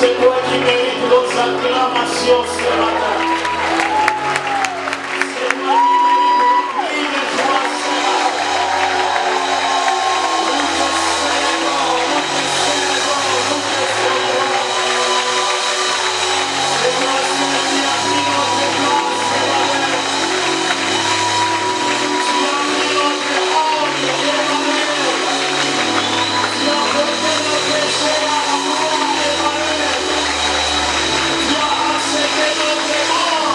C'est toi qui mérites nos acclamations ce matin. C'est toi qui mérites nos cris de joie ce matin. Nous te célébrons, nous te célébrons, nous te célébrons. C'est toi seul qui as pris notre place ce matin. Tu as pris notre honte, Emmanuel. Tu as porté nos péchés à la croix, Emmanuel. Tu as accepté notre mort.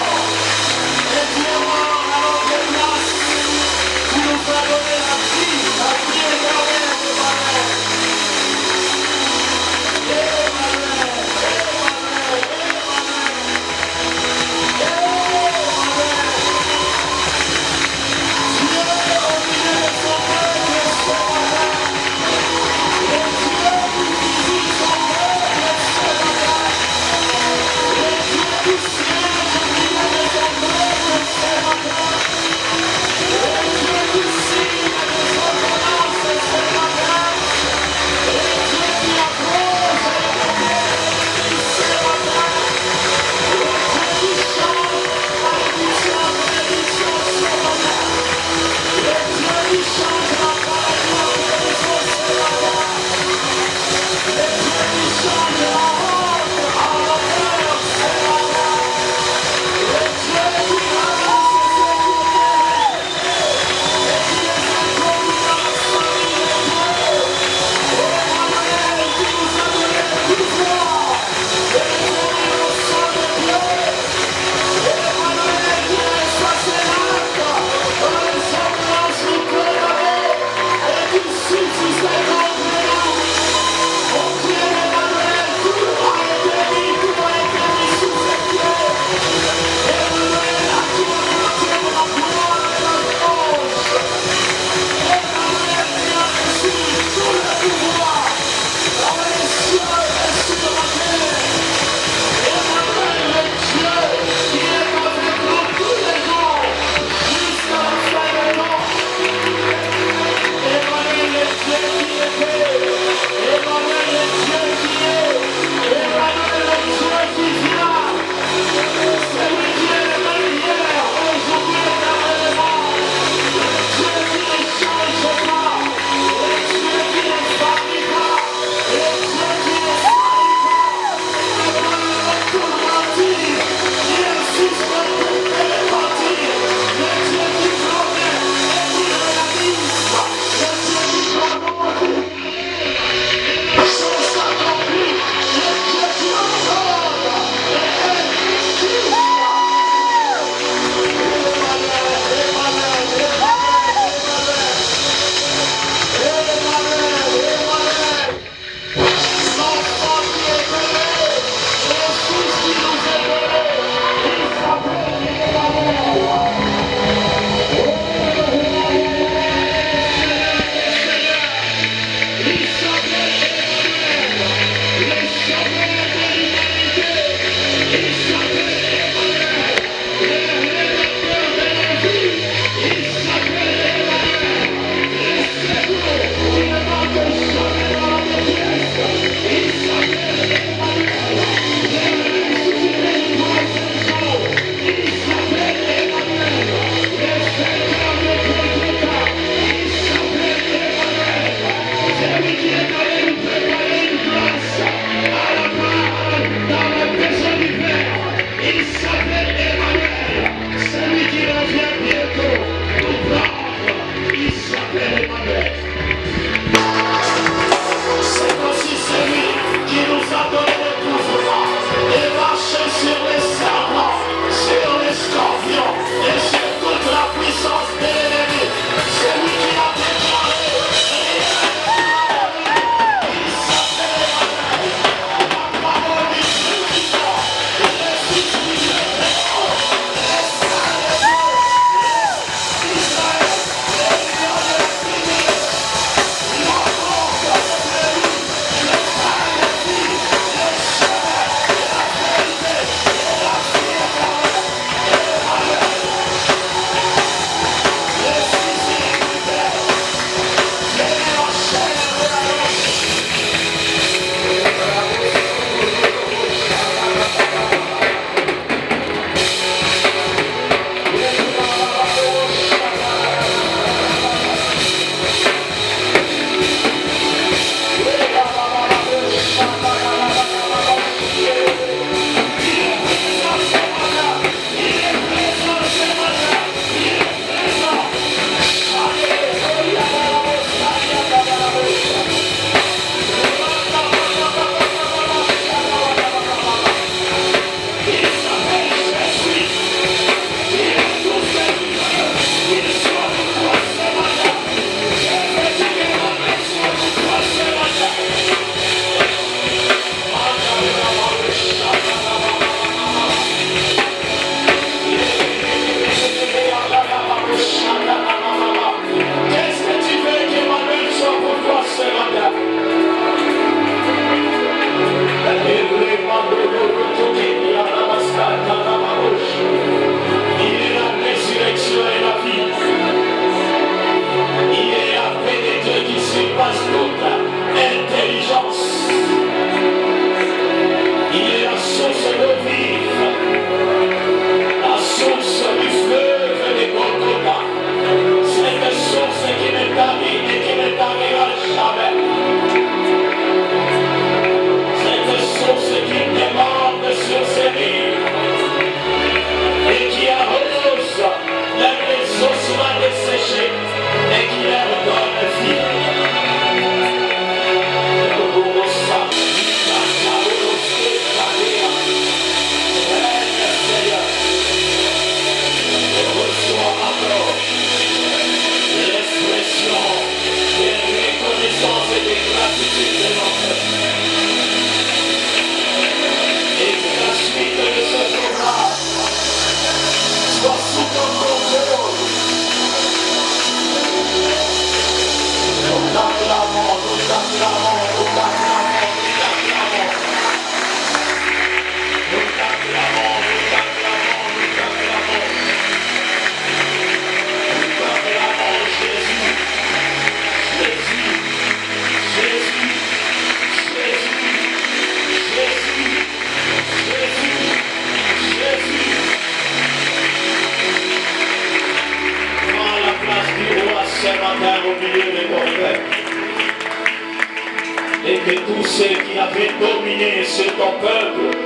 ceux qui avaient dominé sur ton peuple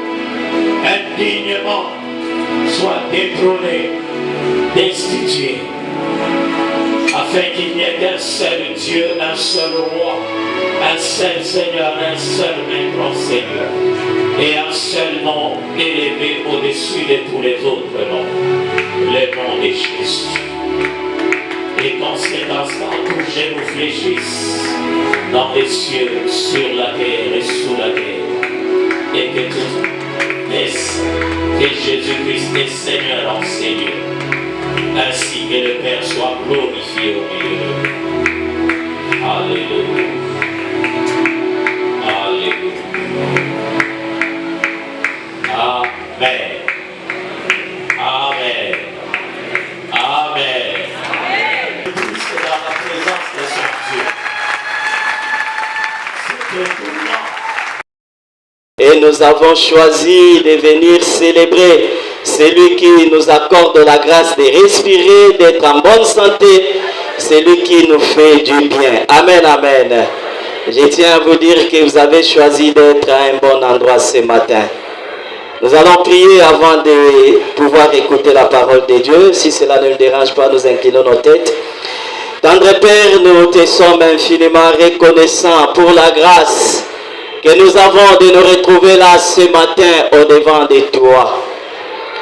indignement soient détrônés, destitués, afin qu'il n'y ait qu'un seul Dieu, un seul roi, un seul Seigneur, un seul maître Seigneur, et un seul nom élevé au-dessus de tous les autres noms, le nom de Jésus. Et qu'en cet instant, tous genoux fléchissent dans les cieux, sur la terre et sous la terre, et que tout laisse que Jésus-Christ est Seigneur en ces lieux, ainsi que le Père soit glorifié au milieu de nous. Alléluia. Alléluia. Amen. Amen. Amen. Christ est dans la présence de son Dieu. C'est étonnant. Et nous avons choisi de venir célébrer celui qui nous accorde la grâce de respirer, d'être en bonne santé, celui qui nous fait du bien. Amen, amen. Je tiens à vous dire que vous avez choisi d'être à un bon endroit ce matin. Nous allons prier avant de pouvoir écouter la parole de Dieu. Si cela ne nous dérange pas, nous inclinons nos têtes. Tendre Père, nous te sommes infiniment reconnaissants pour la grâce que nous avons de nous retrouver là ce matin au-devant de toi.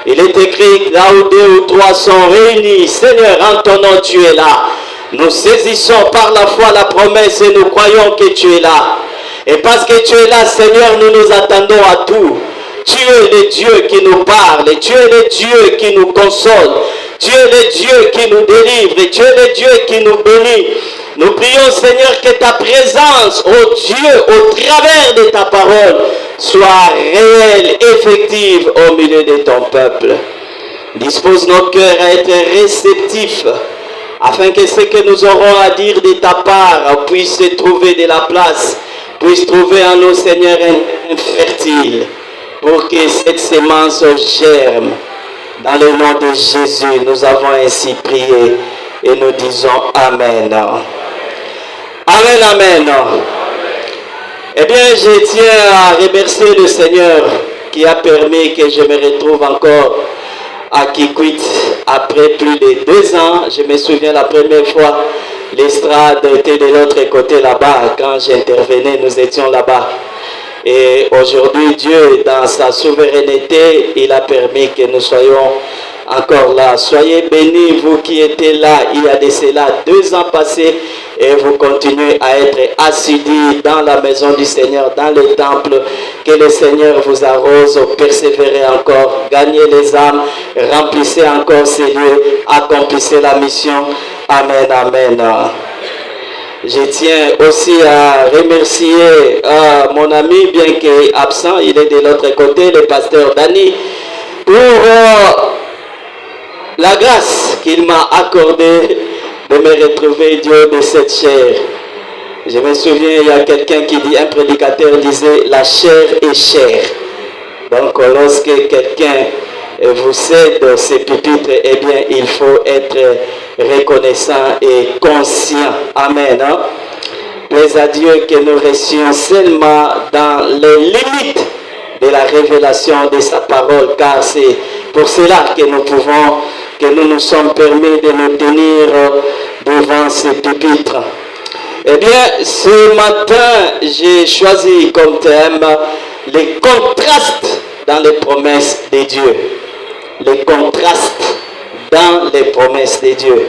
Il est écrit, là où 2 ou 3 sont réunis, Seigneur, en ton nom tu es là. Nous saisissons par la foi la promesse et nous croyons que tu es là. Et parce que tu es là, Seigneur, nous nous attendons à tout. Tu es le Dieu qui nous parle, tu es le Dieu qui nous console, tu es le Dieu qui nous délivre, tu es le Dieu qui nous bénit. Nous prions, Seigneur, que ta présence, ô Dieu, au travers de ta parole, soit réelle, effective au milieu de ton peuple. Dispose nos cœurs à être réceptifs, afin que ce que nous aurons à dire de ta part puisse trouver de la place, puisse trouver en nous, Seigneur, un fertile, pour que cette sémence germe. Dans le nom de Jésus, nous avons ainsi prié et nous disons Amen. Amen, amen. Eh bien, je tiens à remercier le Seigneur qui a permis que je me retrouve encore à Kikwit après plus de 2 ans. Je me souviens la première fois, l'estrade était de l'autre côté là-bas. Quand j'intervenais, nous étions là-bas. Et aujourd'hui, Dieu, dans sa souveraineté, il a permis que nous soyons encore là. Soyez bénis, vous qui étiez là il y a de cela 2 ans passés, et vous continuez à être assidus dans la maison du Seigneur, dans le temple. Que le Seigneur vous arrose, persévérez encore, gagnez les âmes, remplissez encore ces lieux, accomplissez la mission. Amen, amen. Je tiens aussi à remercier mon ami, bien qu'absent, il est de l'autre côté, le pasteur Dani, pour la grâce qu'il m'a accordée de me retrouver Dieu de cette chair. Je me souviens, il y a quelqu'un qui dit, un prédicateur disait, la chair est chère. Donc lorsque quelqu'un vous cède ces pupitres, eh bien il faut être reconnaissant et conscient. Amen. Hein? Plaise à Dieu que nous restions seulement dans les limites de la révélation de sa parole, car c'est pour cela que nous pouvons, que nous nous sommes permis de nous tenir devant ces pupitres. Eh bien, ce matin, j'ai choisi comme thème les contrastes dans les promesses de Dieu. Les contrastes dans les promesses de Dieu.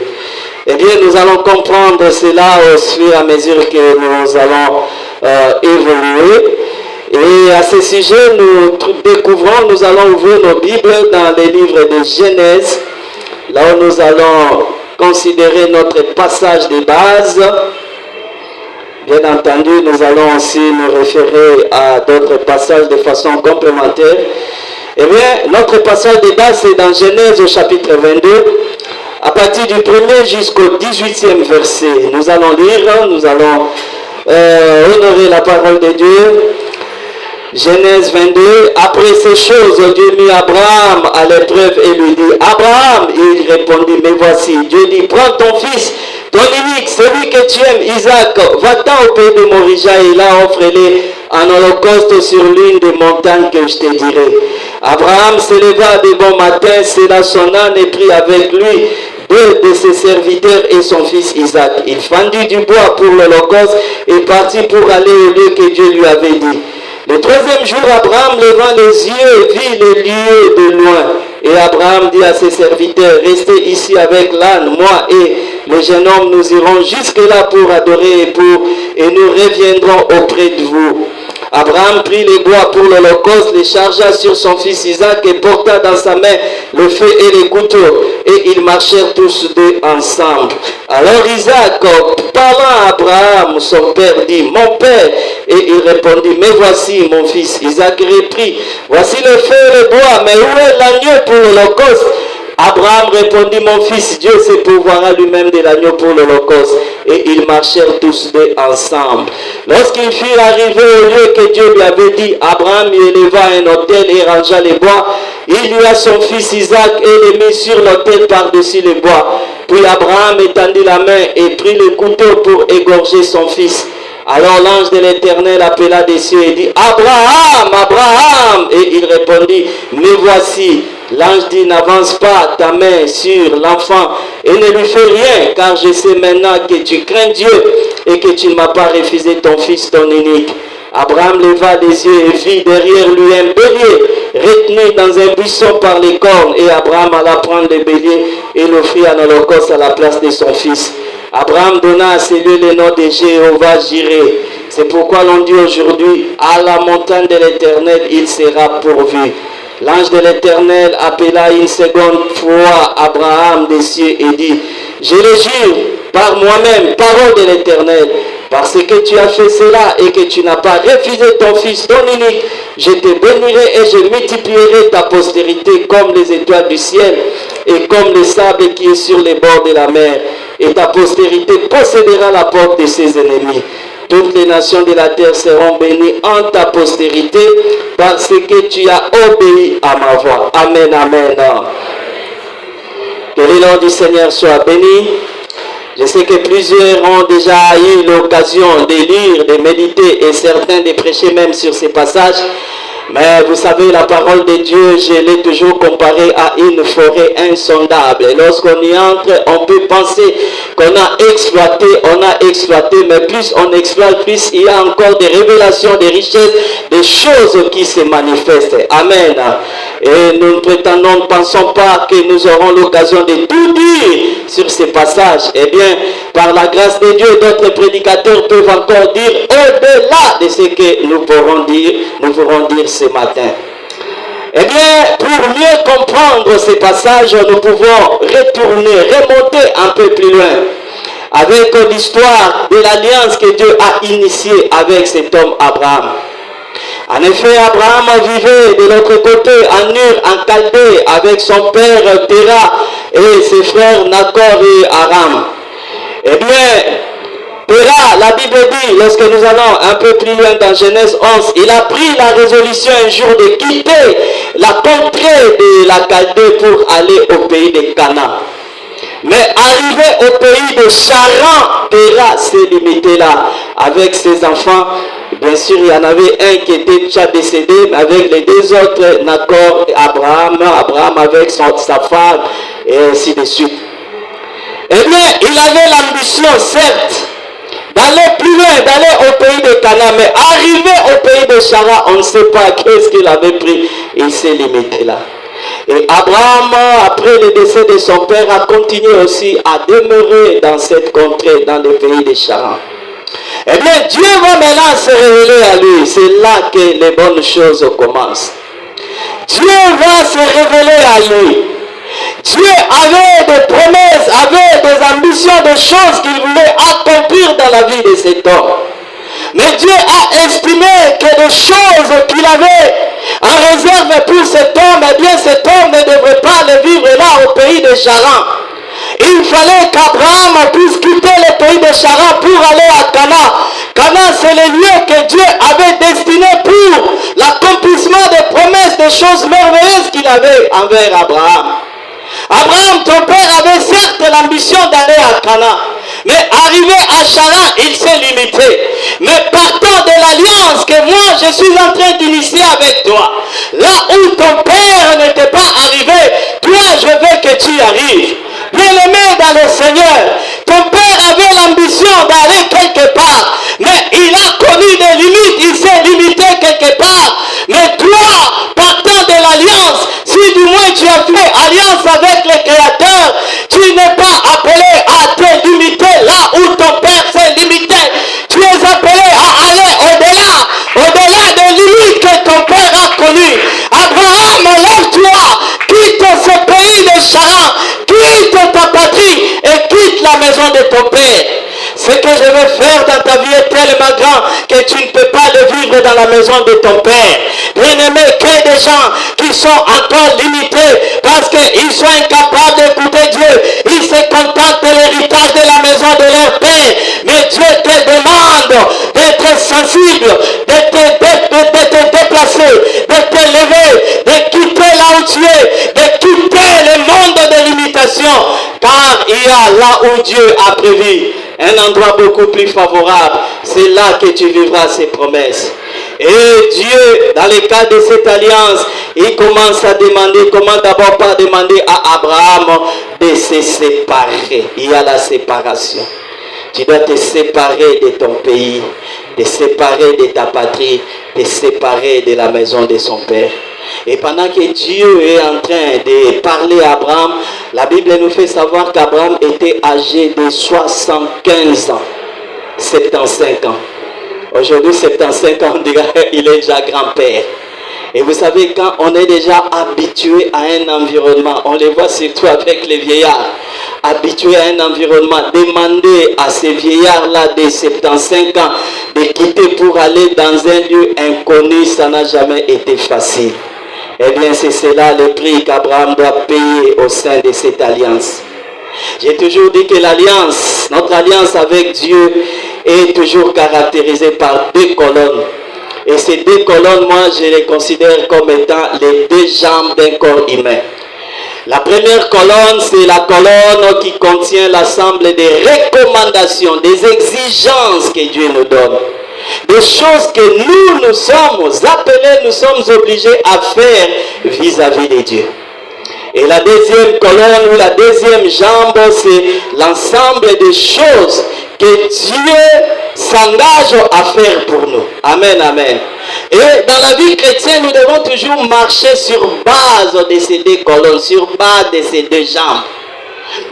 Eh bien, nous allons comprendre cela au fur et à mesure que nous allons évoluer. Et à ce sujet, nous découvrons, nous allons ouvrir nos Bibles dans les livres de Genèse, là où nous allons considérer notre passage de base. Bien entendu, nous allons aussi nous référer à d'autres passages de façon complémentaire. Eh bien, notre passage de base, c'est dans Genèse au chapitre 22, à partir du 1er jusqu'au 18e verset. Nous allons lire, nous allons honorer la parole de Dieu. Genèse 22, après ces choses, Dieu mit Abraham à l'épreuve et lui dit, Abraham, il répondit, mais voici, Dieu dit, prends ton fils, ton unique, celui que tu aimes, Isaac, va-t'en au pays de Morija et là offre-les en holocauste sur l'une des montagnes que je te dirai. Abraham se leva de bon matin, scella son âne et prit avec lui 2 de ses serviteurs et son fils Isaac. Il fendit du bois pour l'holocauste et partit pour aller au lieu que Dieu lui avait dit. Le 3e jour, Abraham levant les yeux vit le lieu de loin. Et Abraham dit à ses serviteurs, restez ici avec l'âne, moi et le jeune homme, nous irons jusque-là pour adorer et nous reviendrons auprès de vous. Abraham prit les bois pour l'holocauste, les chargea sur son fils Isaac et porta dans sa main le feu et les couteaux. Et ils marchèrent tous 2 ensemble. Alors Isaac, parlant à Abraham, son père, dit, mon père. Et il répondit, mais voici mon fils. Isaac reprit, voici le feu et le bois, mais où est l'agneau pour l'holocauste? Abraham répondit, mon fils, Dieu se pourvoira lui-même de l'agneau pour l'holocauste. Et ils marchèrent tous 2 ensemble. Lorsqu'ils furent arrivés au lieu que Dieu lui avait dit, Abraham y éleva un autel et rangea les bois. Il lia son fils Isaac et le mit sur l'autel par-dessus les bois. Puis Abraham étendit la main et prit le couteau pour égorger son fils. Alors l'ange de l'Éternel appela des cieux et dit, Abraham, Abraham! Et il répondit, me voici. L'ange dit, n'avance pas ta main sur l'enfant et ne lui fais rien, car je sais maintenant que tu crains Dieu et que tu ne m'as pas refusé ton fils, ton unique. Abraham leva les yeux et vit derrière lui un bélier retenu dans un buisson par les cornes. Et Abraham alla prendre le bélier et l'offrit en holocauste à la place de son fils. Abraham donna à ces lieux le nom de Jéhovah Jireh. C'est pourquoi l'on dit aujourd'hui, à la montagne de l'Éternel, il sera pourvu. L'ange de l'Éternel appela une seconde fois Abraham des cieux et dit, je le jure par moi-même, parole de l'Éternel, parce que tu as fait cela et que tu n'as pas refusé ton fils, ton unique, je te bénirai et je multiplierai ta postérité comme les étoiles du ciel et comme le sable qui est sur les bords de la mer. Et ta postérité possédera la porte de ses ennemis. Toutes les nations de la terre seront bénies en ta postérité parce que tu as obéi à ma voix. Amen, amen. Que le nom du Seigneur soit béni. Je sais que plusieurs ont déjà eu l'occasion de lire, de méditer et certains de prêcher même sur ces passages. Mais vous savez, la parole de Dieu, je l'ai toujours comparée à une forêt insondable. Et lorsqu'on y entre, on peut penser qu'on a exploité, mais plus on exploite, plus il y a encore des révélations, des richesses, des choses qui se manifestent. Amen. Et nous ne pensons pas que nous aurons l'occasion de tout dire sur ces passages. Eh bien, par la grâce de Dieu, d'autres prédicateurs peuvent encore dire au-delà de ce que nous pourrons dire ce matin. Eh bien, pour mieux comprendre ces passages, nous pouvons remonter un peu plus loin avec l'histoire de l'alliance que Dieu a initiée avec cet homme Abraham. En effet, Abraham vivait de l'autre côté, en Ur, en Chaldée, avec son père Terah et ses frères Nacor et Aram. Eh bien, Terah, la Bible dit, lorsque nous allons un peu plus loin dans Genèse 11, il a pris la résolution un jour de quitter la contrée de la Chaldée pour aller au pays de Canaan. Mais arrivé au pays de Charan, Terah s'est limité là avec ses enfants. Bien sûr, il y en avait un qui était déjà décédé, mais avec les 2 autres, Nacor et Abraham avec sa femme, et ainsi de suite. Eh bien, il avait l'ambition, certes, d'aller plus loin, d'aller au pays de Canaan, mais arrivé au pays de Charan, on ne sait pas qu'est-ce qu'il avait pris, il s'est limité là. Et Abraham, après le décès de son père, a continué aussi à demeurer dans cette contrée, dans le pays de Charan. Eh bien, Dieu va maintenant se révéler à lui. C'est là que les bonnes choses commencent. Dieu va se révéler à lui. Dieu avait des promesses, avait des ambitions, des choses qu'il voulait accomplir dans la vie de cet homme. Mais Dieu a estimé que des choses qu'il avait en réserve pour cet homme, eh bien cet homme ne devrait pas le vivre là au pays de Charan. Il fallait qu'Abraham puisse quitter le pays de Charan pour aller à Canaan. Canaan, c'est le lieu que Dieu avait destiné pour l'accomplissement des promesses, des choses merveilleuses qu'il avait envers Abraham. Abraham, ton père, avait certes l'ambition d'aller à Canaan. Mais arrivé à Charan, il s'est limité. Mais partant de l'alliance que moi je suis en train d'initier avec toi, là où ton père n'était pas arrivé, toi je veux que tu arrives. Bien-aimé dans le Seigneur, ton père avait l'ambition d'aller quelque part, mais il a connu des limites, il s'est limité quelque part. Mais toi, partant de l'alliance, si du moins tu as fait alliance avec le Créateur, tu n'es pas appelé à te limiter là où ton père s'est limité. Tu es appelé à aller au-delà des limites que ton père a connues. Abraham, lève-toi, quitte ce pays de Charan, quitte ta patrie et quitte la maison de ton père. Ce que je veux faire dans ta vie est tellement grand que tu ne peux pas le vivre dans la maison de ton père. Bien-aimé, que des gens qui sont encore limités parce qu'ils sont incapables d'écouter Dieu. Ils se contentent de l'héritage de la maison de leur père. Mais Dieu te demande d'être sensible, de te déplacer, de te lever, de quitter là où tu es, de quitter le monde de limitation. Car il y a là où Dieu a prévu un endroit beaucoup plus favorable. C'est là que tu vivras ses promesses. Et Dieu, dans le cadre de cette alliance, il commence à demander, comment d'abord pas demander à Abraham de se séparer. Il y a la séparation. Tu dois te séparer de ton pays, te séparer de ta patrie, te séparer de la maison de son père. Et pendant que Dieu est en train de parler à Abraham, la Bible nous fait savoir qu'Abraham était âgé de 75 ans, 75 ans. Aujourd'hui, 75 ans, on dirait qu'il est déjà grand-père. Et vous savez, quand on est déjà habitué à un environnement, on le voit surtout avec les vieillards, habitué à un environnement, demander à ces vieillards-là de 75 ans de quitter pour aller dans un lieu inconnu, ça n'a jamais été facile. Eh bien, c'est cela le prix qu'Abraham doit payer au sein de cette alliance. J'ai toujours dit que l'alliance, notre alliance avec Dieu est toujours caractérisée par deux colonnes. Et ces deux colonnes, moi, je les considère comme étant les deux jambes d'un corps humain. La première colonne, c'est la colonne qui contient l'ensemble des recommandations, des exigences que Dieu nous donne. Des choses que nous sommes appelés, nous sommes obligés à faire vis-à-vis de Dieu. Et la deuxième colonne ou la deuxième jambe, c'est l'ensemble des choses que Dieu s'engage à faire pour nous. Amen, amen. Et dans la vie chrétienne, nous devons toujours marcher sur base de ces deux colonnes, sur base de ces deux jambes.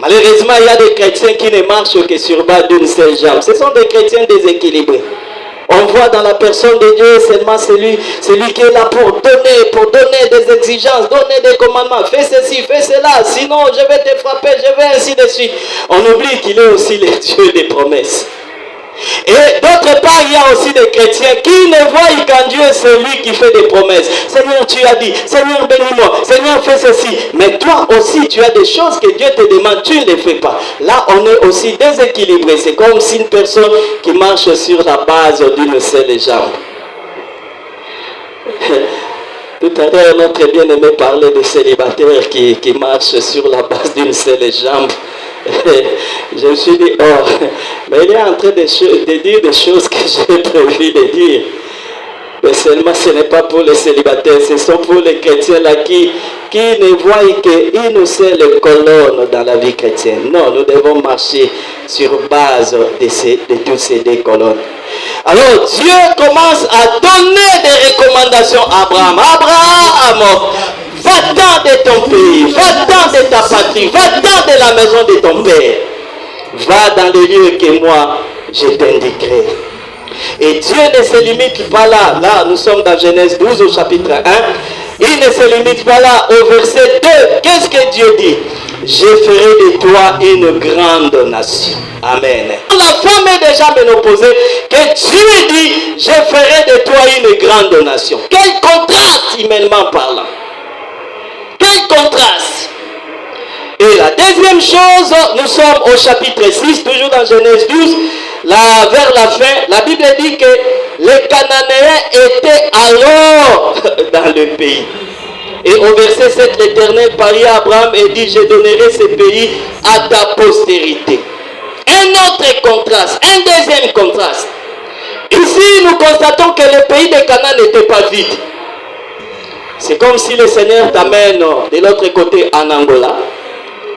Malheureusement, il y a des chrétiens qui ne marchent que sur base d'une seule jambe. Ce sont des chrétiens déséquilibrés. On voit dans la personne de Dieu seulement celui qui est là pour donner des exigences, donner des commandements. Fais ceci, fais cela, sinon je vais te frapper, je vais ainsi de suite. On oublie qu'il est aussi le Dieu des promesses. Et d'autre part, il y a aussi des chrétiens qui ne voient qu'en Dieu c'est lui qui fait des promesses. Seigneur, tu as dit, Seigneur, bénis-moi, Seigneur, fais ceci. Mais toi aussi, tu as des choses que Dieu te demande, tu ne les fais pas. Là, on est aussi déséquilibré. C'est comme si une personne qui marche sur la base d'une seule jambe. Tout à l'heure, notre bien-aimé parlait de célibataires qui marchent sur la base d'une seule jambe. Je me suis dit, oh, mais il est en train de dire des choses que j'ai prévu de dire. Mais seulement ce n'est pas pour les célibataires, ce sont pour les chrétiens là qui ne voient qu'une seule colonne dans la vie chrétienne. Non, nous devons marcher sur base de toutes ces deux colonnes. Alors Dieu commence à donner des recommandations à Abraham. Abraham, va-t'en de ton pays, va-t'en de ta patrie, va-t'en de la maison de ton père. Va dans les lieux que moi je t'indiquerai. Et Dieu ne se limite pas là. Là, nous sommes dans Genèse 12 au chapitre 1. Il ne se limite pas là au verset 2. Qu'est-ce que Dieu dit? Je ferai de toi une grande nation. Amen. La femme est déjà ménopausée que Dieu dit, je ferai de toi une grande nation. Quel contraste humainement parlant. Quel contraste. Et la deuxième chose, nous sommes au chapitre 6, toujours dans Genèse 12. Là, vers la fin, la Bible dit que les Cananéens étaient alors dans le pays. Et au verset 7, l'Éternel parla à Abraham et dit, je donnerai ce pays à ta postérité. Un autre contraste, un deuxième contraste. Ici, nous constatons que le pays de Canaan n'était pas vide. C'est comme si le Seigneur t'amène de l'autre côté en Angola.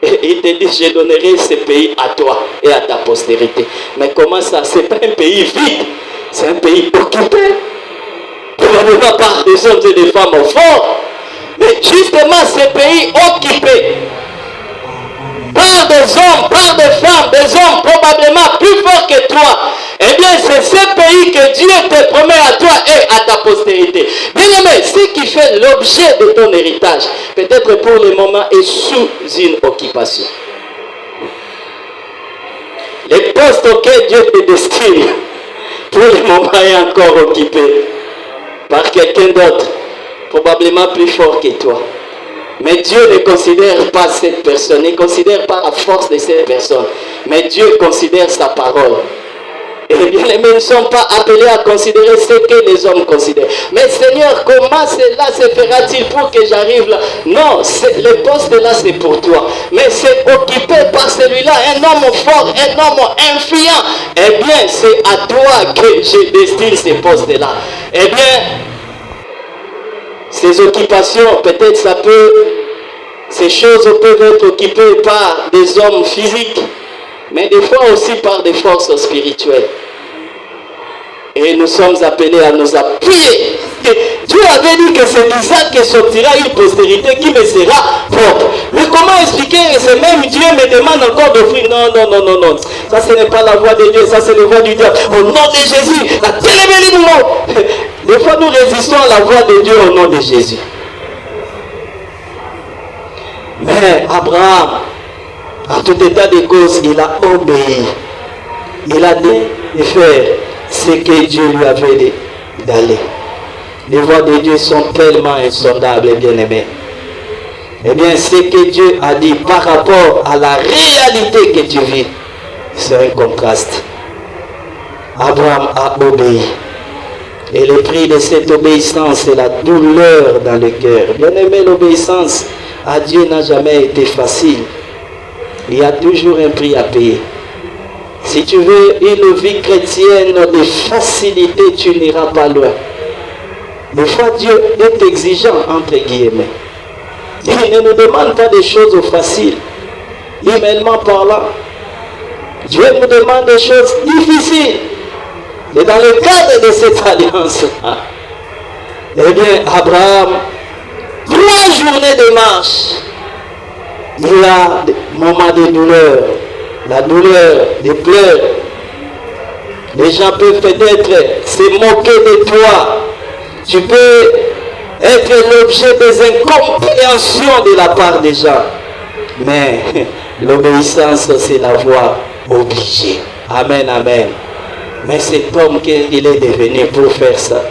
Et il te dit, je donnerai ce pays à toi et à ta postérité. Mais comment ça? Ce n'est pas un pays vide. C'est un pays occupé. Probablement par des hommes et des femmes forts. Mais justement, ce pays occupé par des hommes, par des femmes, des hommes probablement plus forts que toi, eh bien c'est ce pays que Dieu te promet à toi et à ta postérité. Bien aimé, ce qui fait l'objet de ton héritage, peut-être pour le moment, est sous une occupation. Le poste auquel Dieu te destine, pour le moment, est encore occupé par quelqu'un d'autre, probablement plus fort que toi. Mais Dieu ne considère pas cette personne, ne considère pas la force de cette personne. Mais Dieu considère sa parole. Et bien aimés, nous ne sommes pas appelés à considérer ce que les hommes considèrent. Mais Seigneur, comment cela se fera-t-il pour que j'arrive là? Non, le poste là c'est pour toi. Mais c'est occupé par celui-là, un homme fort, un homme influent. Eh bien, c'est à toi que je destine ces postes-là. Eh bien, ces occupations, peut-être ces choses peuvent être occupées par des hommes physiques, mais des fois aussi par des forces spirituelles. Et nous sommes appelés à nous appuyer. Dieu avait dit que c'est d'Isaac que sortira une postérité qui me sera propre. Mais comment expliquer que ce même Dieu me demande encore d'offrir? Non. Ça, ce n'est pas la voix de Dieu, ça, c'est la voix du diable. Au nom de Jésus, la télévision du monde. Des fois, nous résistons à la voix de Dieu au nom de Jésus. Mais Abraham, en tout état de cause, il a obéi. Il a dit de faire ce que Dieu lui avait dit d'aller. Les voies de Dieu sont tellement insondables et bien-aimées. Eh bien, ce que Dieu a dit par rapport à la réalité que tu vis, c'est un contraste. Abraham a obéi. Et le prix de cette obéissance, c'est la douleur dans le cœur. Bien-aimé, l'obéissance à Dieu n'a jamais été facile. Il y a toujours un prix à payer. Si tu veux une vie chrétienne de facilité, tu n'iras pas loin. Des fois, Dieu est exigeant, entre guillemets. Il ne nous demande pas des choses faciles. Humainement parlant, Dieu nous demande des choses difficiles. Et dans le cadre de cette alliance, eh bien, Abraham, 3 journées de marche, il a des moments de douleur, la douleur, des pleurs. Les gens peuvent peut-être se moquer de toi. Tu peux être l'objet des incompréhensions de la part des gens. Mais l'obéissance, c'est la voie obligée. Amen, amen. Mais cet homme qu'il est devenu pour faire ça,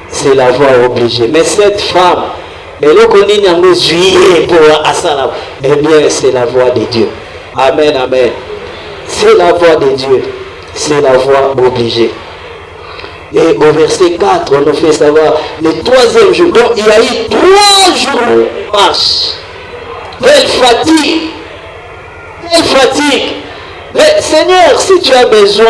c'est la voie obligée. Mais cette femme, eh bien, c'est la voie de Dieu. Amen, amen. C'est la voie de Dieu. C'est la voie obligée. Et au verset 4, on nous fait savoir le 3e jour. Donc, il y a eu 3 jours de marche. Quelle fatigue! Quelle fatigue! Mais Seigneur, si tu as besoin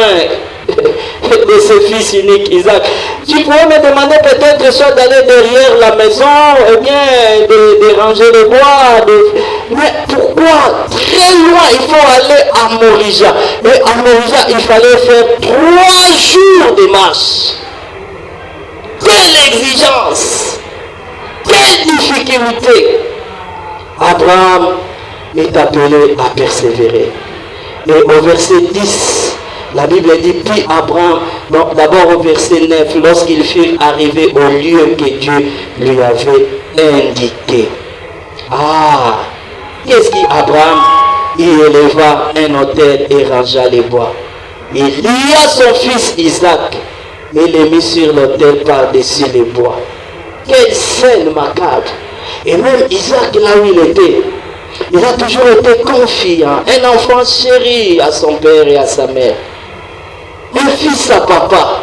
de ce fils unique, Isaac, tu pourrais me demander peut-être soit d'aller derrière la maison, et bien de ranger le bois. Mais pourquoi? Très loin, il faut aller à Morija. Et à Morija, il fallait faire 3 jours de marche. Quelle exigence! Quelle difficulté! Abraham est appelé à persévérer. Et au verset 10, la Bible dit, puis Abraham, d'abord au verset 9, lorsqu'il fut arrivé au lieu que Dieu lui avait indiqué. Qu'est-ce qu'Abraham? Il éleva un autel et rangea les bois. Il lia son fils Isaac et le mit sur l'autel par-dessus les bois. Quelle scène macabre! Et même Isaac, là où il était, il a toujours été confiant, un enfant chéri à son père et à sa mère. Un fils à papa.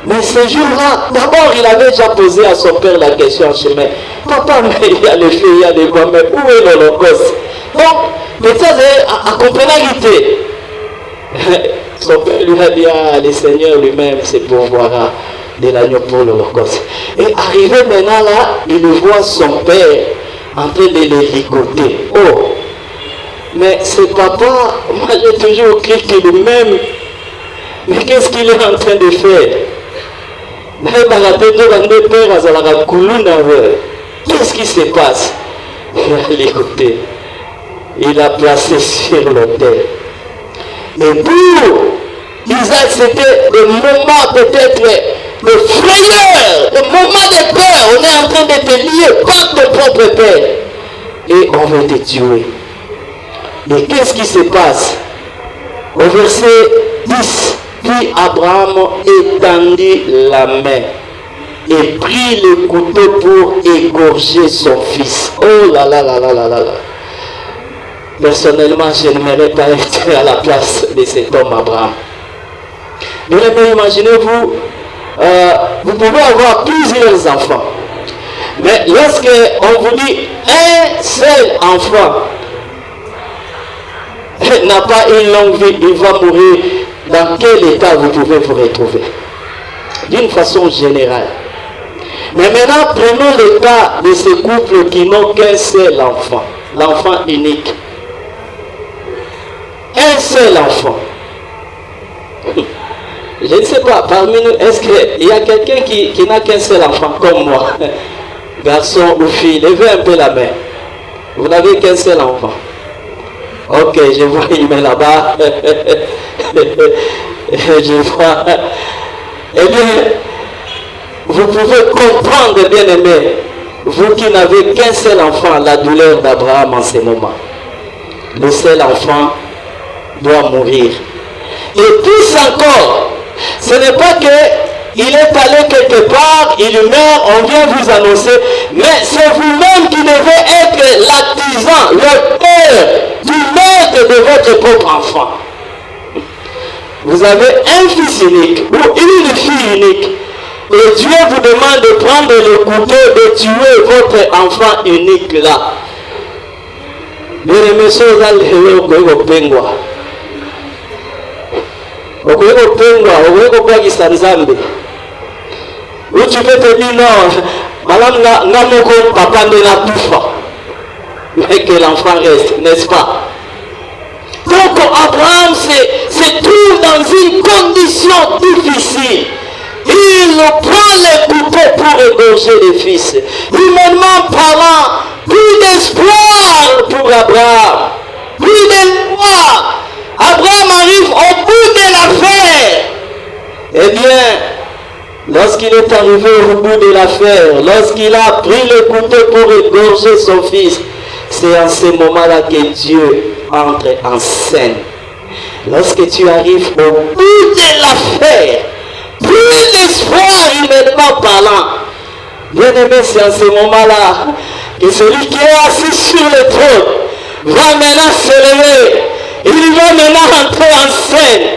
Mais ce jour-là, d'abord il avait déjà posé à son père la question en chemin. Papa, mais il y a le feu, il y a les bois, mais où est l'Holocauste? Donc, peut-être à complémentarité. Son père lui a dit, ah, le Seigneur lui-même se pourvoira de l'agneau pour l'Holocauste. Et arrivé maintenant là, il voit son père en train de le ligoter. Oh, mais ce papa, moi j'ai toujours cru qu'il m'aime. Mais qu'est-ce qu'il est en train de faire? Qu'est-ce qui se passe? Il a ligoté. Il a placé sur l'autel. Et pour Isaac, c'était le moment peut-être de frayeur, le moment de peur. On est en train de te lier par ton propre père. Et on va te tuer. Et qu'est-ce qui se passe? Au verset 10, puis Abraham étendit la main et prit le couteau pour égorger son fils. Oh là là là là là là là. Personnellement, je n'aimerais pas être à la place de cet homme Abraham. Mais imaginez-vous, vous pouvez avoir plusieurs enfants. Mais lorsque on vous dit un seul enfant n'a pas une longue vie, il va mourir, dans quel état vous pouvez vous retrouver? D'une façon générale. Mais maintenant, prenons le cas de ces couples qui n'ont qu'un seul enfant, l'enfant unique. Un seul enfant. Je ne sais pas, parmi nous, est-ce qu'il y a quelqu'un qui n'a qu'un seul enfant comme moi? Garçon ou fille, levez un peu la main. Vous n'avez qu'un seul enfant. Ok, je vois une main là-bas. Je vois. Eh bien, vous pouvez comprendre, bien aimé, vous qui n'avez qu'un seul enfant, la douleur d'Abraham en ce moment. Le seul enfant doit mourir. Et plus encore, ce n'est pas que il est allé quelque part, il meurt, on vient vous annoncer, mais c'est vous-même qui devez être l'artisan, l'auteur du meurtre de votre propre enfant. Vous avez un fils unique ou une fille unique, et Dieu vous demande de prendre le couteau de tuer votre enfant unique là. Bien aimé, où tu peux te dire non, papa ne l'a plus fort, mais que l'enfant reste, n'est-ce pas? Donc Abraham se trouve dans une condition difficile. Il prend le couteau pour égorger le fils. Humainement parlant, plus d'espoir pour Abraham, plus d'espoir. Abraham arrive au bout de l'affaire. Eh bien, lorsqu'il est arrivé au bout de l'affaire, lorsqu'il a pris le couteau pour égorger son fils, c'est en ce moment-là que Dieu entre en scène. Lorsque tu arrives au bout de l'affaire, plus d'espoir humainement parlant. Bien aimé, c'est en ce moment-là que celui qui est assis sur le trône va maintenant se lever. Il va maintenant entrer en scène.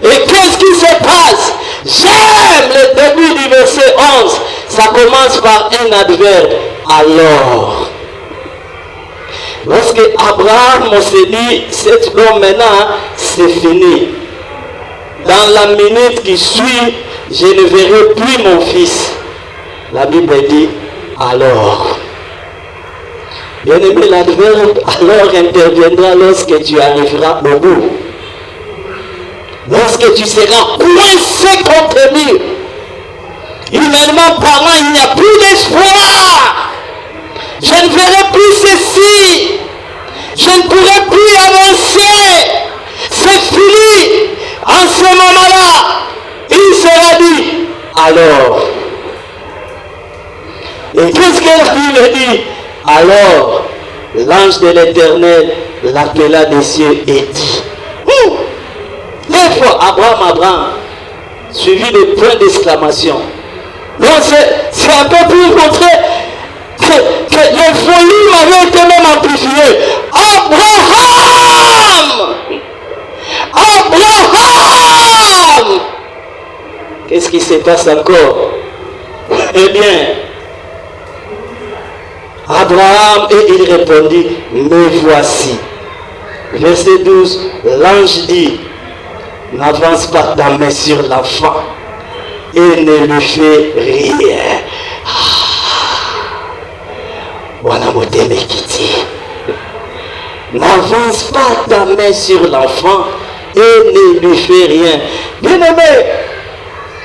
Et qu'est-ce qui se passe? J'aime le début du verset 11. Ça commence par un adverbe. Alors. Lorsque Abraham se dit, cet homme maintenant, c'est fini. Dans la minute qui suit, je ne verrai plus mon fils. La Bible dit, alors. Bien aimé, l'adverbe alors interviendra lorsque tu arriveras au bout. Lorsque tu seras coincé contre lui. Humainement parlant, il n'y a plus d'espoir. Je ne verrai plus ceci. Je ne pourrai plus avancer. C'est fini. En ce moment-là, il sera dit, alors. Et qu'est-ce que la Bible dit? Alors, l'ange de l'Éternel l'appela des cieux et dit, des fois, Abraham, suivi de points d'exclamation. Donc c'est un peu pour montrer que les folies m'avaient été même amplifiées. Abraham! Abraham! Qu'est-ce qui se passe encore? Eh bien, Abraham, et il répondit, me voici. Verset 12, l'ange dit, N'avance pas ta main sur l'enfant et ne lui fais rien. N'avance pas ta main sur l'enfant et ne lui fais rien. Bien-aimé,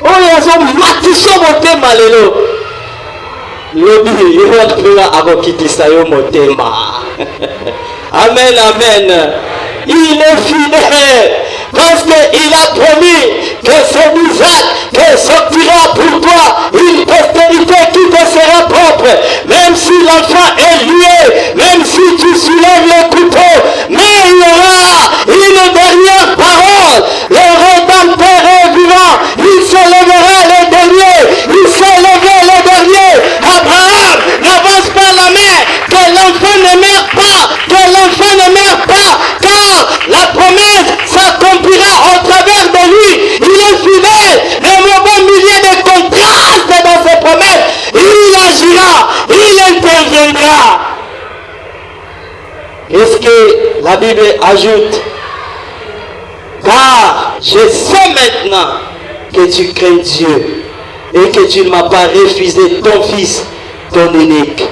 oh, ils ont matissé mon thème, alléluia. Lobi, il va faire Arokitisayo Motema. Amen, amen. Il est fidèle parce qu'il a promis que c'est Isaac qui sortira pour toi une postérité qui te sera propre. Même si l'enfant est lié, même si tu soulèves le couteau, mais il y aura une dernière parole. Le Rédempteur est vivant. Il se lèvera le dernier. Il s'est levé le dernier. Abraham, n'avance pas la main. Que l'enfant ne meure pas. Que l'enfant ne meure pas. Car la promesse s'accomplira au travers de lui. Il est fidèle. Le moment milieu de contraste dans ses promesses. Il agira. Il interviendra. Qu'est-ce que la Bible ajoute? Car je sais maintenant que tu crains Dieu et que tu ne m'as pas refusé ton fils, ton unique.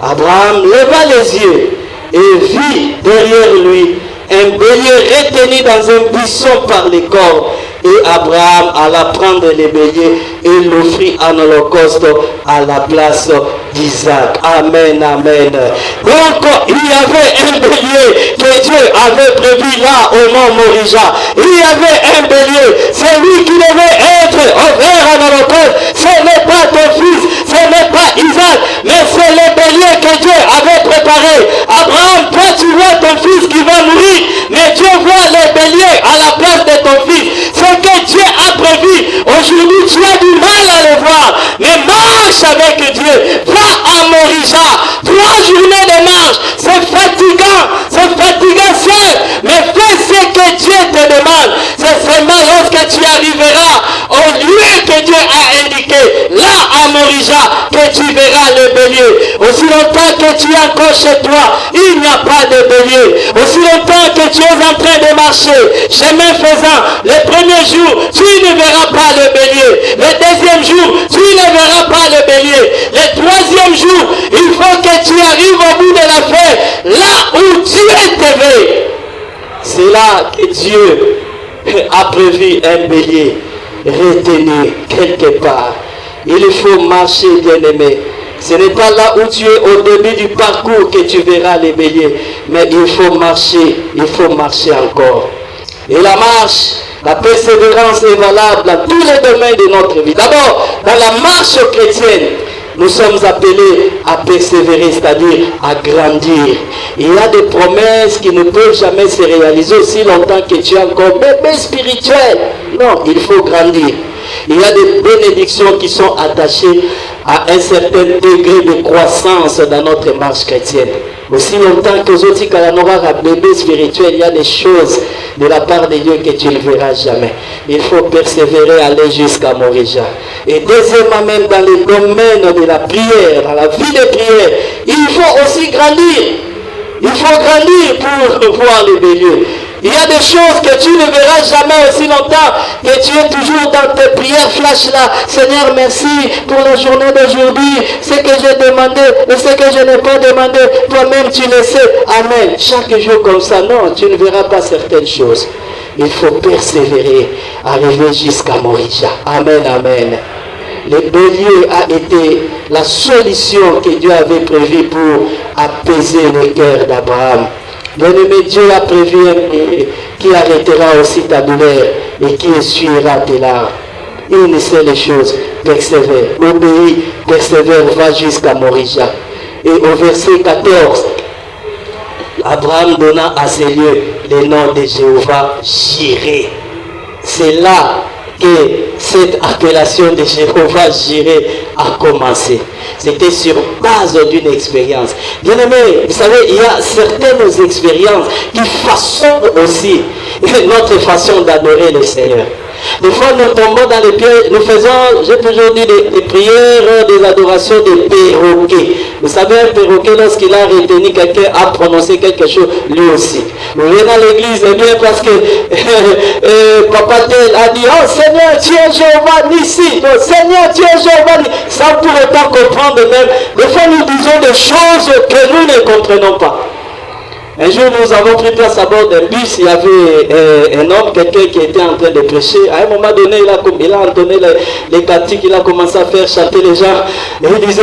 Abraham leva les yeux et vit derrière lui un bélier retenu dans un buisson par les cornes. Et Abraham alla prendre les béliers et l'offrit en holocauste à la place d'Isaac. Amen, amen. Donc, il y avait un bélier que Dieu avait prévu là au mont Morija. Il y avait un bélier. C'est lui qui devait être offert en holocauste. Ce n'est pas ton fils, ce n'est pas Isaac, mais c'est le bélier que Dieu avait préparé. Abraham, toi tu vois ton fils qui va mourir, mais Dieu voit le bélier à la place de ton fils. Ce que Dieu a prévu, aujourd'hui tu as du mal à le voir, mais marche avec Dieu. Va à Morija, 3 journées de marche, c'est fatigant seul, mais fais ce que Dieu te demande. C'est seulement lorsque tu arriveras au lieu que Dieu a indiqué, là à Morija, que tu verras le bélier. Aussi longtemps que tu es encore chez toi, il n'y a pas de bélier. Aussi longtemps que tu es en train de marcher, chemin faisant, le premier jour, tu ne verras pas le bélier. Le deuxième jour, tu ne verras pas le bélier. Le troisième jour, il faut que tu arrives au bout de la fête, là où Dieu te veut. C'est là que Dieu a prévu un bélier retenu quelque part. Il faut marcher, bien-aimé. Ce n'est pas là où tu es au début du parcours que tu verras les béliers, mais il faut marcher encore. Et la marche, la persévérance est valable dans tous les domaines de notre vie. D'abord, dans la marche chrétienne, nous sommes appelés à persévérer, c'est-à-dire à grandir. Il y a des promesses qui ne peuvent jamais se réaliser aussi longtemps que tu es encore bébé spirituel. Non, il faut grandir. Il y a des bénédictions qui sont attachées à un certain degré de croissance dans notre marche chrétienne. Aussi longtemps que Zoti Kalanora a bébé spirituel, il y a des choses de la part de Dieu que tu ne verras jamais. Il faut persévérer, aller jusqu'à Morija. Et deuxièmement, même dans le domaine de la prière, dans la vie de prière, il faut aussi grandir. Il faut grandir pour voir les béliers. Il y a des choses que tu ne verras jamais aussi longtemps que tu es toujours dans tes prières flash là. Seigneur, merci pour la journée d'aujourd'hui. Ce que j'ai demandé et ce que je n'ai pas demandé, toi-même tu le sais. Amen. Chaque jour comme ça, non, tu ne verras pas certaines choses. Il faut persévérer, arriver jusqu'à Morija. Amen, amen. Le bélier a été la solution que Dieu avait prévue pour apaiser le cœur d'Abraham. Bien-aimé, Dieu a prévu un bélier qui arrêtera aussi ta douleur et qui essuiera tes larmes. Une seule chose, persévère. Obéis, persévère, va jusqu'à Morija. Et au verset 14, Abraham donna à ces lieux le nom de Jéhovah Jireh. C'est là que cette appellation de Jéhovah Jireh a commencé. C'était sur base d'une expérience. Bien aimé, vous savez, il y a certaines expériences qui façonnent aussi notre façon d'adorer le Seigneur. Des fois, nous tombons dans les pièges. Nous faisons, j'ai toujours dit, des prières, des adorations de perroquets. Vous savez, un perroquet, lorsqu'il a retenu quelqu'un, a prononcé quelque chose, lui aussi. Vous venez dans l'église, eh bien, parce que Papa Tel a dit, oh Seigneur, tu es Jéhovah Nissi. Oh, Seigneur, tu es Jéhovah Nissi. Sans pour autant comprendre même. Des fois, nous disons des choses que nous ne comprenons pas. Un jour, nous avons pris place à bord d'un bus. Il y avait un homme, quelqu'un qui était en train de prêcher. À un moment donné, il a entonné les cantiques, il a commencé à faire chanter les gens. Et il disait,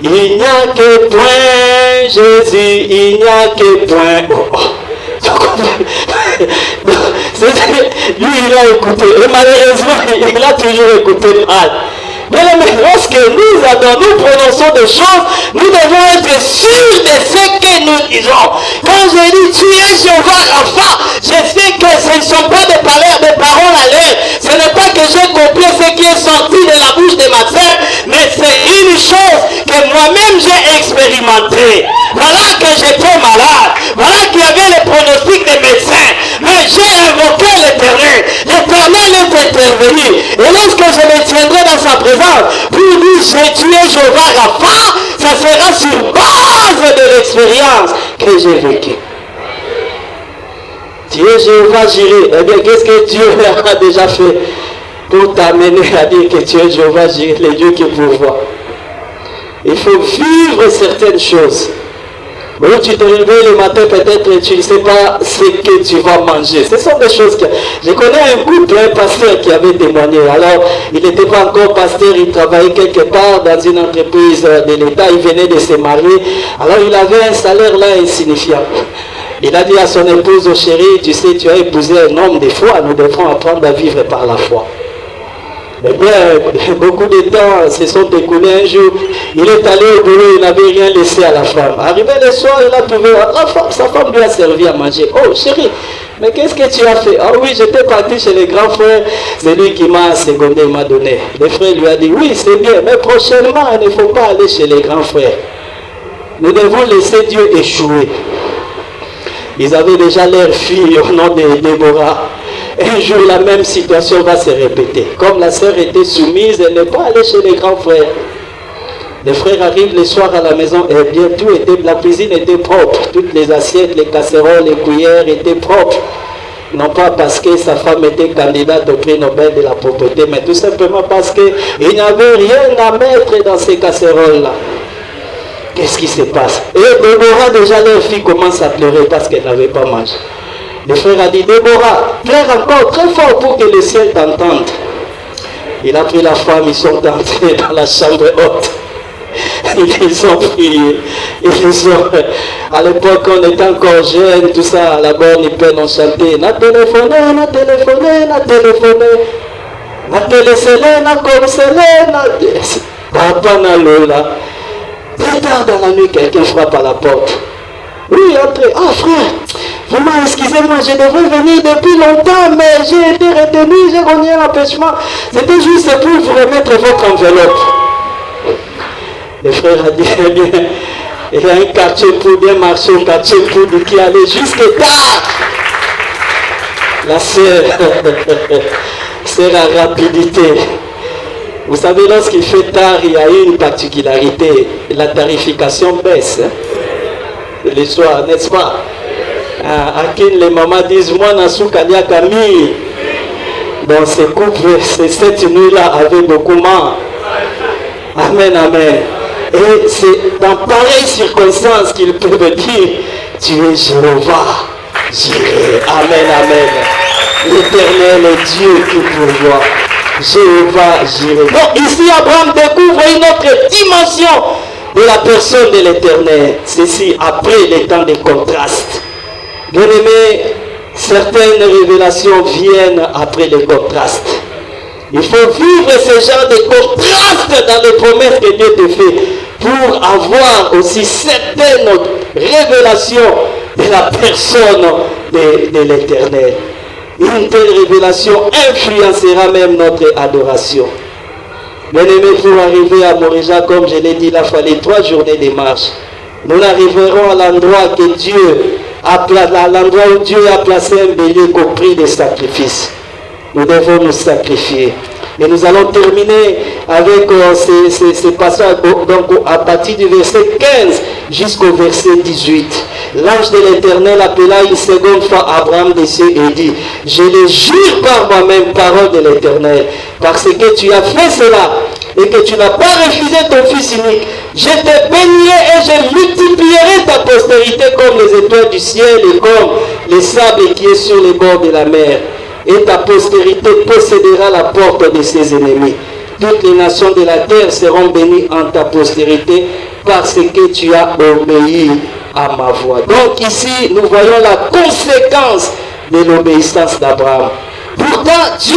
il n'y a que point, Jésus, il n'y a que point. Oh, oh. Lui, il a écouté. Et malheureusement, il a toujours écouté mal. Mais lorsque nous prononçons des choses, nous devons être sûrs de ce que nous disons. Quand je dis tu es Jéhovah Rapha, je sais que ce ne sont pas des paroles à l'air. Ce n'est pas que j'ai compris ce qui est sorti de la bouche de ma sœur, mais c'est une chose que moi-même j'ai expérimenté. Voilà que j'étais malade. Voilà qu'il y avait les pronostics des médecins. Mais j'ai invoqué l'Éternel. L'Éternel est intervenu. Et lorsque je me tiendrai dans sa présence, pour lui, j'ai tué Jéhovah Rapha, ça sera sur base de l'expérience que j'ai vécue. Tu es Jéhovah Jireh. Eh bien, qu'est-ce que Dieu a déjà fait pour t'amener à dire que tu es Jéhovah Jireh, le Dieu qui pourvoit? Il faut vivre certaines choses. Bon, tu te réveilles le matin, peut-être tu ne sais pas ce que tu vas manger. Ce sont des choses que... Je connais un couple, un pasteur qui avait témoigné. Alors, il n'était pas encore pasteur, il travaillait quelque part dans une entreprise de l'État. Il venait de se marier. Alors, il avait un salaire là insignifiant. Il a dit à son épouse, oh chérie, tu sais, tu as épousé un homme de foi. Nous devons apprendre à vivre par la foi. Eh bien, beaucoup de temps se sont écoulés. Un jour, il est allé au boulot, il n'avait rien laissé à la femme. Arrivé le soir, il a trouvé sa femme lui a servi à manger. Oh chérie, mais qu'est-ce que tu as fait? Ah oui, j'étais parti chez les grands frères, c'est lui qui m'a secondé, il m'a donné. Le frère lui a dit, oui c'est bien, mais prochainement, il ne faut pas aller chez les grands frères. Nous devons laisser Dieu échouer. Ils avaient déjà leur fille au nom de Déborah. Un jour, la même situation va se répéter. Comme la sœur était soumise, elle n'est pas allée chez les grands frères. Les frères arrivent le soir à la maison, et bien tout était, la cuisine était propre. Toutes les assiettes, les casseroles, les cuillères étaient propres. Non pas parce que sa femme était candidate au prix Nobel de la propreté, mais tout simplement parce qu'il n'y avait rien à mettre dans ces casseroles-là. Qu'est-ce qui se passe? Et Déborah, déjà leur fille commence à pleurer parce qu'elle n'avait pas mangé. Le frère a dit, Déborah, pleure encore très fort pour que le ciel t'entende. Il a pris la femme, ils sont entrés dans la chambre haute. Ils ont prié. À l'époque, on était encore jeunes, tout ça, à la bonne, ils peuvent nous chanter. Na téléphoné, na téléphoné, na téléphoné. Na téléphoné, na consolé, na papa na lola. Très tard dans la nuit, quelqu'un frappe à la porte. Oui, entrez. Ah, frère, vraiment, excusez-moi, je devais venir depuis longtemps, mais j'ai été retenu, j'ai renié l'empêchement. C'était juste pour vous remettre votre enveloppe. Le frère a dit, eh bien, il y a un quartier pour bien marcher, un quartier pour qui allait jusque tard. La sœur à rapidité. Vous savez, lorsqu'il fait tard, il y a une particularité. La tarification baisse. Hein? Le soir, n'est-ce pas? À qui les mamans disent, moi, Nassou Kadia Camille. Dans ces couples, cette nuit-là avait beaucoup moins. Amen, amen. Et c'est dans pareilles circonstances qu'ils peuvent dire, tu es Jéhovah. Amen, amen. L'Éternel est Dieu qui pourvoit. Jéhovah Jireh. Donc ici, Abraham découvre une autre dimension de la personne de l'Éternel. Ceci après les temps de contraste. Bien aimé, certaines révélations viennent après les contrastes. Il faut vivre ce genre de contraste dans les promesses que Dieu te fait pour avoir aussi certaines révélations de la personne de l'Éternel. Une telle révélation influencera même notre adoration. Bien aimé, pour arriver à Moréja, comme je l'ai dit, il a fallu 3 journées de marche. Nous arriverons à l'endroit que Dieu a placé, à l'endroit où Dieu a placé un bélier au prix des sacrifices. nous devons nous sacrifier. Et nous allons terminer avec ces passages, donc à partir du verset 15 jusqu'au verset 18. L'ange de l'Éternel appela une seconde fois Abraham des cieux et dit, je le jure par moi-même, parole de l'Éternel, parce que tu as fait cela et que tu n'as pas refusé ton fils unique, je te bénirai et je multiplierai ta postérité comme les étoiles du ciel et comme les sables qui est sur les bords de la mer. Et ta postérité possédera la porte de ses ennemis. Toutes les nations de la terre seront bénies en ta postérité parce que tu as obéi à ma voix. Donc ici, nous voyons la conséquence de l'obéissance d'Abraham. Pourtant, Dieu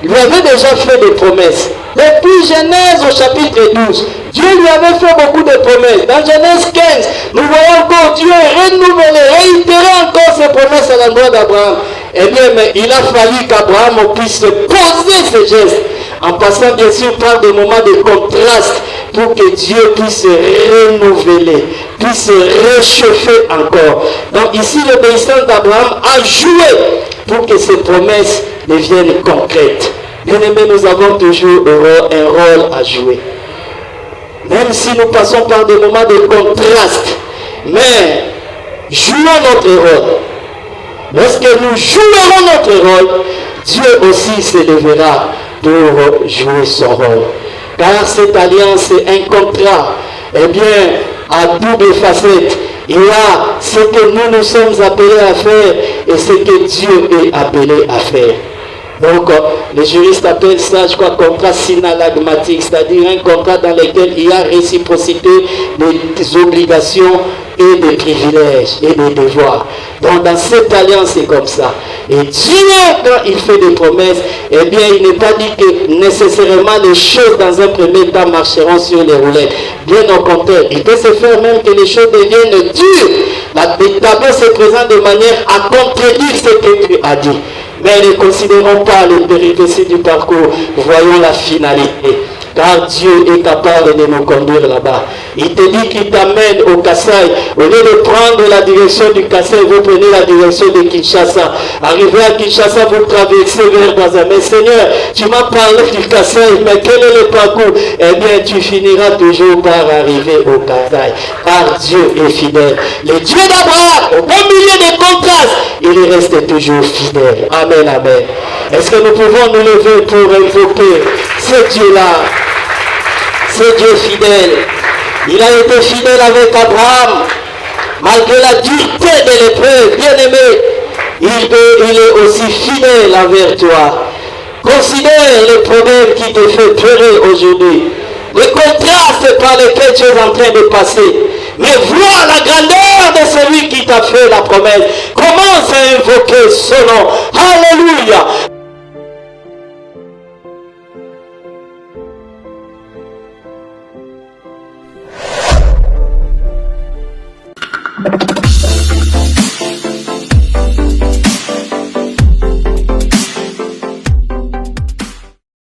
lui avait déjà fait des promesses. Depuis Genèse au chapitre 12, Dieu lui avait fait beaucoup de promesses. Dans Genèse 15, nous voyons encore Dieu renouveler, réitérer encore ses promesses à l'endroit d'Abraham. Eh bien, mais il a fallu qu'Abraham puisse poser ses gestes, en passant bien sûr par des moments de contraste, pour que Dieu puisse renouveler, puisse réchauffer encore. Donc ici, l'obéissance d'Abraham a joué pour que ces promesses deviennent concrètes. Bien-aimés, nous avons toujours un rôle à jouer. Même si nous passons par des moments de contraste, mais jouons notre rôle. Lorsque nous jouerons notre rôle, Dieu aussi se lèvera pour jouer son rôle. Car cette alliance est un contrat, eh bien, à double facette. Il y a ce que nous sommes appelés à faire et ce que Dieu est appelé à faire. Donc, les juristes appellent ça, je crois, contrat synalagmatique, c'est-à-dire un contrat dans lequel il y a réciprocité des obligations et des privilèges et des devoirs. Donc, dans cette alliance, c'est comme ça. Et Dieu, quand il fait des promesses, eh bien, il n'est pas dit que nécessairement les choses dans un premier temps marcheront sur les roulettes. Bien au contraire, il peut se faire même que les choses deviennent dures. Les tableaux se présentent de manière à contredire ce que Dieu a dit. Mais ne considérons pas les péripéties du parcours, voyons la finalité. Car Dieu est capable de nous conduire là-bas. Il te dit qu'il t'amène au Kasaï. Au lieu de prendre la direction du Kasaï, vous prenez la direction de Kinshasa. Arrivé à Kinshasa, vous traversez vers Gaza. Mais Seigneur, tu m'as parlé du Kasaï, mais quel est le parcours? Eh bien, tu finiras toujours par arriver au Kasaï. Car Dieu est fidèle. Le Dieu d'Abraham, au beau milieu des contrastes, il reste toujours fidèle. Amen, amen. Est-ce que nous pouvons nous lever pour invoquer ce Dieu-là? Ce Dieu fidèle. Il a été fidèle avec Abraham. Malgré la dureté de l'épreuve, bien-aimé, il est aussi fidèle envers toi. Considère les problèmes qui te font pleurer aujourd'hui. Les contrastes par lesquels tu es en train de passer. Mais vois la grandeur de celui qui t'a fait la promesse. Commence à invoquer son nom. Alléluia.